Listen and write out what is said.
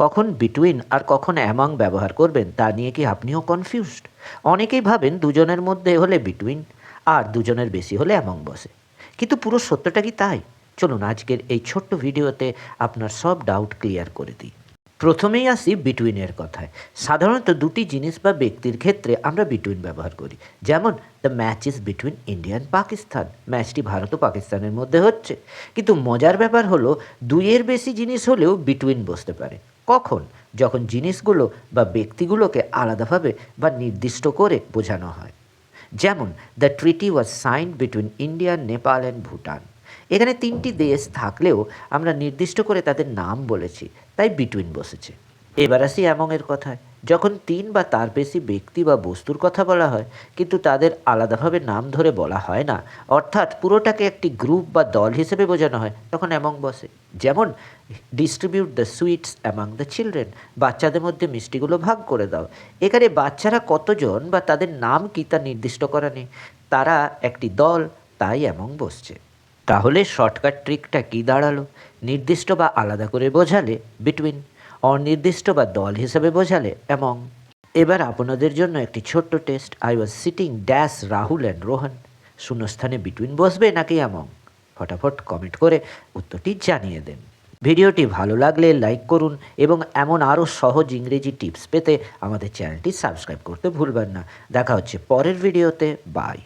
কখন বিটুইন আর কখন অ্যামং ব্যবহার করবেন তা নিয়ে কি আপনিও কনফিউজড? অনেকেই ভাবেন দুজনের মধ্যে হলে বিটুইন আর দুজনের বেশি হলে অ্যামং বসে। কিন্তু পুরো সত্যটা কি তাই? চলুন আজকের এই ছোট্ট ভিডিওতে আপনার সব ডাউট ক্লিয়ার করে দিই। প্রথমেই আসি বিটুইনের কথায়। সাধারণত দুটি জিনিস বা ব্যক্তির ক্ষেত্রে আমরা বিটুইন ব্যবহার করি। যেমন the match is between India and Pakistan, ম্যাচটি ভারত ও পাকিস্তানের মধ্যে হচ্ছে। কিন্তু মজার ব্যাপার হলো, দুইয়ের বেশি জিনিস হলেও বিটুইন বসতে পারে। কখন? যখন জিনিসগুলো বা ব্যক্তিগুলোকে আলাদাভাবে বা নির্দিষ্ট করে বোঝানো হয়। যেমন the treaty was signed between India, Nepal and Bhutan. এখানে তিনটি দেশ থাকলেও আমরা নির্দিষ্ট করে তাদের নাম বলেছি, তাই বিটুইন বসেছে। এবার আসি অ্যামংয়ের কথায়। যখন তিন বা তার বেশি ব্যক্তি বা বস্তুর কথা বলা হয় কিন্তু তাদের আলাদাভাবে নাম ধরে বলা হয় না, অর্থাৎ পুরোটাকে একটি গ্রুপ বা দল হিসেবে বোঝানো হয়, তখন অ্যামং বসে। যেমন distribute the sweets among the children, বাচ্চাদের মধ্যে মিষ্টিগুলো ভাগ করে দাও। এখানে বাচ্চারা কতজন বা তাদের নাম কী তা নির্দিষ্ট করা নেই, তারা একটি দল, তাই অ্যামং বসছে। তাহলে শর্টকাট ট্রিকটা কী দাঁড়ালো? নির্দিষ্ট বা আলাদা করে বোঝালে বিটুইন, অনির্দিষ্ট বা দল হিসেবে বোঝালে অ্যামং। এবার আপনাদের জন্য একটি ছোট্ট test. I was sitting dash Rahul and Rohan, শূন্যস্থানে বিটুইন বসবে নাকি অ্যামং? ফটাফট কমেন্ট করে উত্তরটি জানিয়ে দেন। ভিডিওটি ভালো লাগলে লাইক করুন এবং এমন আরও সহজ ইংরেজি টিপস পেতে আমাদের চ্যানেলটি সাবস্ক্রাইব করতে ভুলবেন না। দেখা হচ্ছে পরের ভিডিওতে। বাই।